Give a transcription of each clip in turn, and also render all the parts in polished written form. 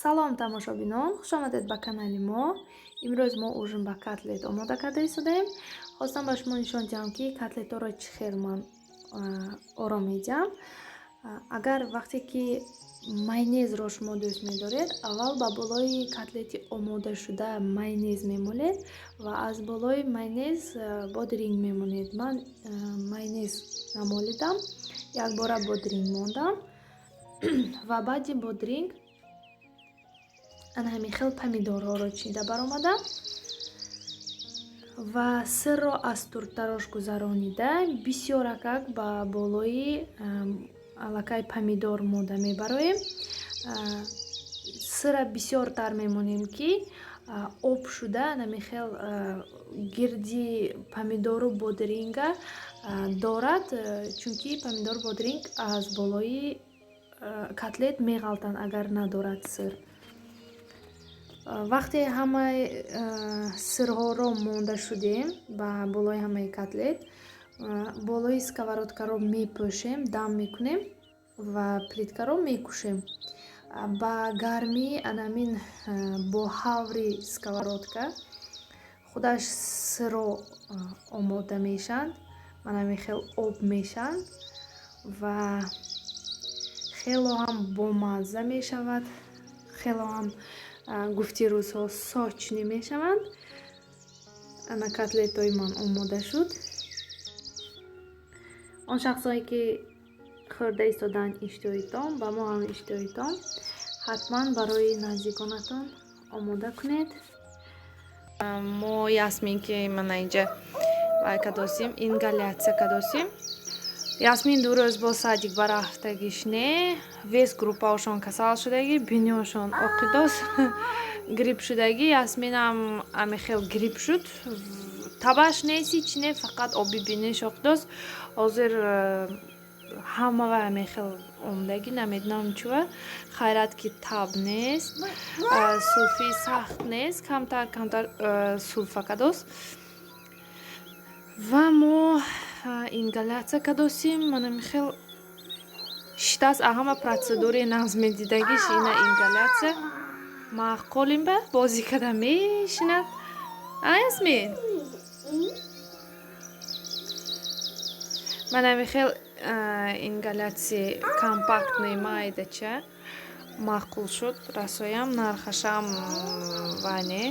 Салом тамошобинон, хушомадед ба канали мо. Имрӯз мо ужин ба котлет омода карда истодаем. Хостам ба шумо нишон диҳам ки котлетҳоро чӣ хел ман оро медиҳам. Агар вақте ки майонезро шумо дӯст медоред, аввал ба болои котлети омодашуда майонез мемолед ва аз болои майонез бодиринг мемонед. Ман майонез намолидам, як бора бодиринг мондам ва баъди бодиринг ана ҳамин хел помидорҳоро чида баромадам ва сирро аз туртарош гузаронида бисёр акак ба болои аллакай помидор мода мебароем. сира бисёртар мемонем ки об шуда ҳамин хел гирди помидору бодиринга дорад, чунки помидору бодиринг аз болои котлет меғалтанд агар надорад сир. вақте ҳамаи сирҳоро монда шудем ба болои ҳамаи котлет, болои сковородкаро мепӯшем, дам мекунем ва плиткаро мекушем. ба гармии анамин бо ҳаври сковородка худаш сирро омода мешанд, манамин хел об мешанд ва хело ҳам бомазза мешавад, хело ҳам гуфти рӯзҳо сочни мешаванд. ана котлетои ман омода шуд. он шахсое ки хӯрда истодаанд иштиҳоитон, ба мо ҳам иштиҳоитон, ҳатман барои наздиконатон омода кунед. мо ясмин ки мана инҷа вай кадосим ингалятсия кадосим. ясмин ду рӯз бо садик барафтагиш не вес группаошон касал шудаги, бинёшон оқидос грипп шудаги. ясминам амихел грипп шуд, табаш неси чи не, фақат оби биниш оқидос. ҳозир ҳамава амихел омдаги намедонам чува. хайрат ки таб нест, суфи сахт нест, камтар суфа кадос. ва мо ингалятсия кадосим. манам хел шитас аҳама процедури нағз медидагиш ина ингалятсия. маъқулим ба бозӣ када мешинад. ясмин манам хел ингалятсия компактный майдача маъқул шуд. расоям нархашам ване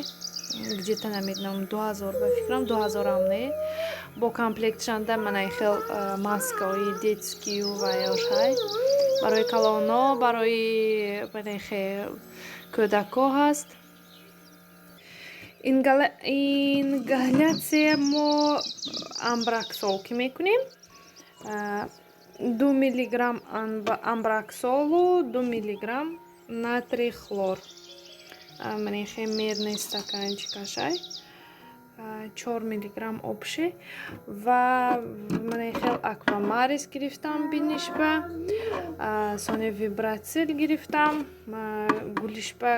где-то намедонам 2000 ба фикрам 2000 ам не. бо комплектшанда манай хел маскаҳои детскию ва ёшай барои калоно, барои манайхе кӯдако ҳаст. ингалятсия мо амбраксол ки мекунем. 2 миллиграмм амбраксолу 2 миллиграмм натрий хлор. манайхе мерный стаканчикашай 4 миллиграмм обши ва манайхел аквамарис гирифтам бинишпа, соне вибрацил гирифтам, гулишпа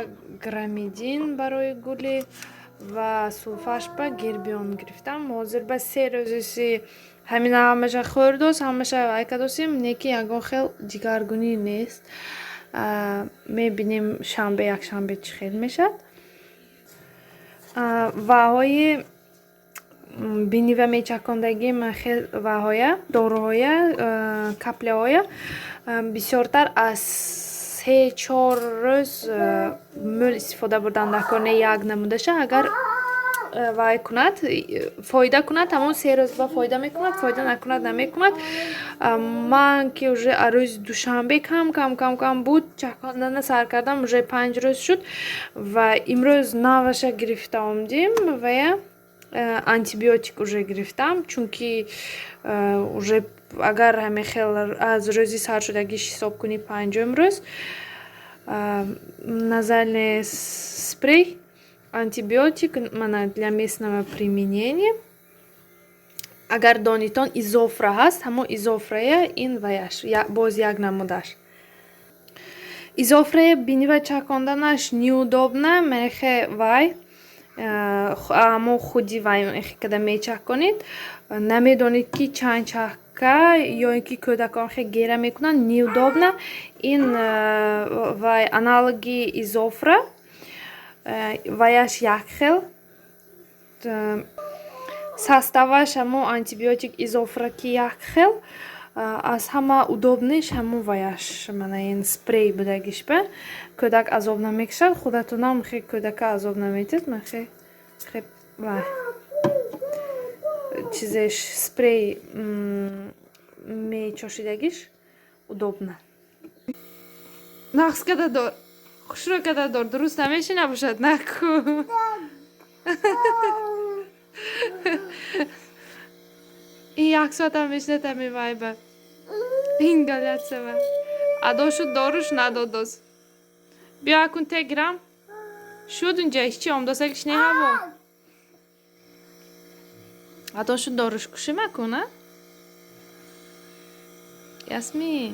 грамидин барои гули ва суфашпа гербион гирифтам. ҳозир ба 3 рӯзиси ҳамина ҳамаша хӯрдос ҳамаша айкадосим, неки ягон хел дигаргунӣ нест. мебинем шанбе якшанбе чӣ хел мешад. ваҳои бинива мечакондаги ваҳоя доруҳоя капляҳоя бисёртар аз 3-4 рӯз мӯл истифода бурдан накорне як намудаша. агар вай кунад фоида кунад ҳамон 3 рӯз ба фоида мекунад, фоида накунад намекунад. ман ки уже рӯзи душанбе кам буд чакондана сар кардам, уже 5 рӯз шуд ва имрӯз наваша гирифта омдим ва я антибиотик уже гирифтам, чунки уже агар ҳамихел аз рӯзи саршудагиш ҳисоб кунӣ 5-ум рӯз назальный спрей антибиотик мана для местного применения. агар донитон изофра ҳаст, ҳамон изофрая ин ваяш боз як намудаш. изофрая бинива чаконданаш неудобна, мехе вай амо худи вай када мечаконед. намедонед ки чанд чаҳка ё ин ки кӯдакон хеле гера мекунанд неудобна ин вай аналоги изофра ваяш як хел составаш ҳамо антибиотик изофра ки як хел аз ҳама удобниш ҳамо ваяш мана ин спрей будагиш ба кӯдак азоб намекашад худатонам хе кӯдака азоб наметед ма хе ва чизеш спрей мечошидагиш удобна нақс када дор хушро када дор дуруст намешина бошад наку ин як соатам мешнатам мевайба ингаляциява адошу доруш надодоз биё акун теграм шуд унҷа ишчи омдосагиш неҳаво адошу доруш куши макуна ясмин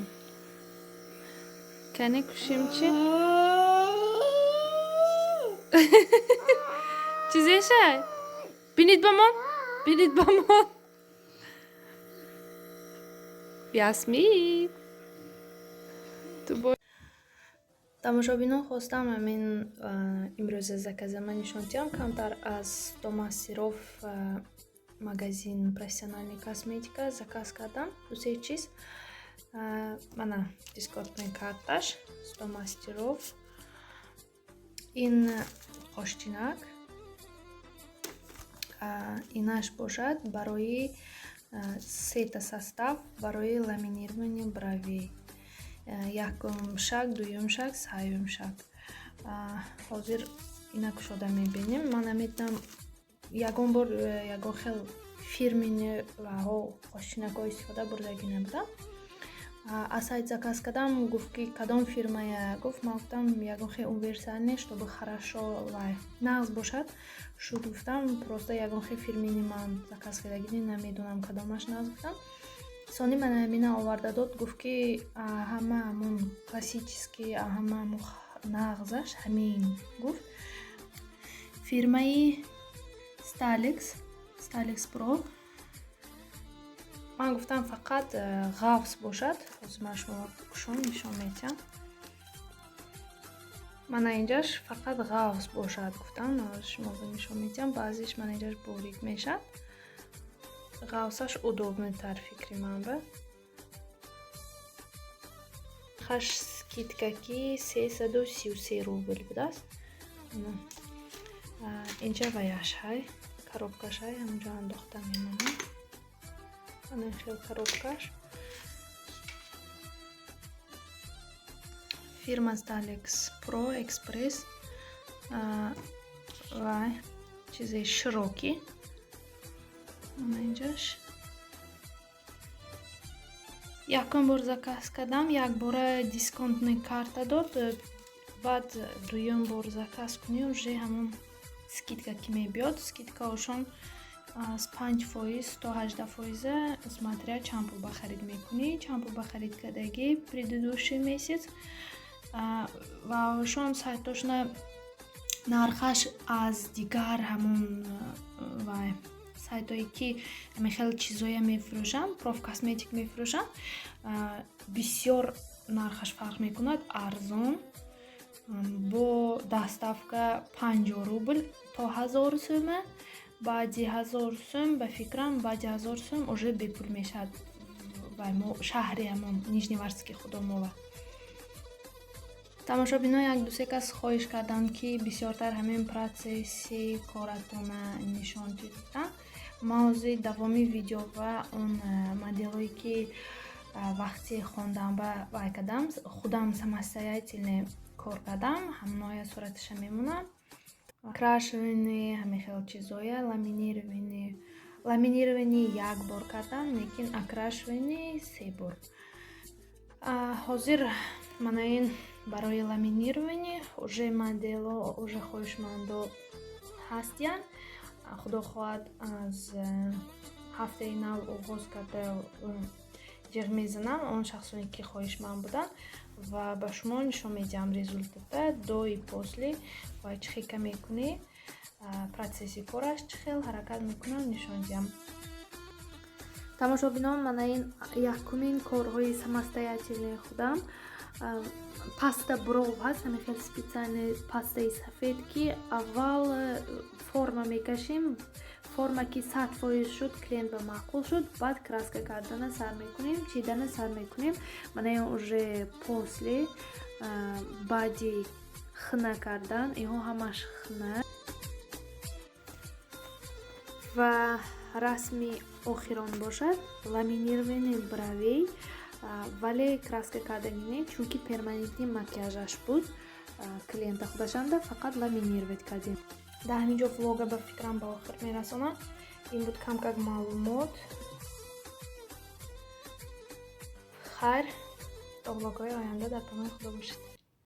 кане кушимчи чизешай бинид бамон ясмин тамошобинон хостам ҳамин имрӯза заказама нишонтиам камтар аз домастиров магазин профессиональный косметика заказ кардам дусе чиз мана дисконтный карташ домастиров ин қоштинак инаш бошад барои сета состав барои ламинирование бровей якум шаг дуюм шаг сеюм шаг ҳозир ина кушода мебинем ман наметавонам ягон бор ягон хел фирменаҳо қоштинакҳо истифода бурдагӣ набудам аз сайт заказ кардам гуфт ки кадом фирмая гуфт ман гуфтам ягон хел универсальне чтобы хорошо нағз бошад шуд гуфтам просто ягон хел фирмени ман заказ кардагӣ намедонам кадомаш нағз гуфтам сони мана мина оварда дод гуфт ки ҳама ҳамон классический ҳама нағзаш ҳамин гуфт фирмаи Stalex Pro ман гуфтам фақат ғафс бошад ҳозир ман шумо кушон нишон метиҳам мана инҷаш фақат ғафс бошад гуфтам шумо нишон метиҳам баъзиш мана инҷаш борик мешад ғафсаш удобнитар фикри ман ба хаш скидкаки 333 рубл будааст инҷа ваяш ҳай коробкаш ҳай ҳамҷо андохта мемонам ана хел коробкаш фирма Stalex Pro Express ва чизе широкий ана инҷаш якум бор заказ кардам як бора дисконтный карта дод баъд дуюм бор заказ кунӣ уже ҳамон скидка ки мебиёд скидкаошон аз 5% то 18% смотря чанд пул ба харид мекунӣ чанд пул ба харид кардагӣ предыдущий месяц ва ошон сайтошона нархаш аз дигар ҳамон сайтое ки хеле чизоя мефурӯшанд профкосметик мефурӯшанд бисёр нархаш фарқ мекунад арзон бо доставка 50 рубл то 1000 сӯма баъди 1000 сӯм ба фикрам баъди 1000 сӯм уже бепул мешавад шаҳри ҳамон нижневартский худомова тамошобинон як дусе кас хоҳиш карданд ки бисёртар ҳамин процесси коратона нишон дидам ман ҳозир давоми видео ва он моделое ки вақти хондам ба вай кардам худам самостоятельно кор кардам ҳамоя сураташа мемонам окрашивание ҳамин хел чизоя ламинирование як бор кардам лекин окрашивание 3 бор ҳозир мана ин барои ламинирование уже модело уже хоҳишмандо ҳастянд худо хоҳад аз ҳафтаи нав оғоз карда ҷиғ мезанам он шахсоне ки хоҳишманд буданд ва ба шумо нишон медиҳам результата до и после ва чӣ хел мекунӣ процесси кораш чӣ хел ҳаракат мекунам нишон диҳам тамошобинон, мана ин якумин корҳои самостоятельни худам. Паста бров ҳаст, ҳамин хеле специальный пастаи сафед, ки аввал форма мекашем. Форма ки 100% шуд, клиент ба маъқул шуд, баъд краска кардана сар мекунем, чидана сар мекунем. Мана ин уже после баъди хна кардан, инҳо ҳамаш хна. Ва расми охирон бошад ламинирований бровей, вале краска кардаги не, чунки перманентни макияжаш буд. Клиента худашанда фақат ламинировать кардем. Дар ҳамин ҷо влога ба фикрам ба охир мерасонам. Ин буд кам-как маълумот. Хайр, то влогҳои оянда дар паноҳи Худо бошед.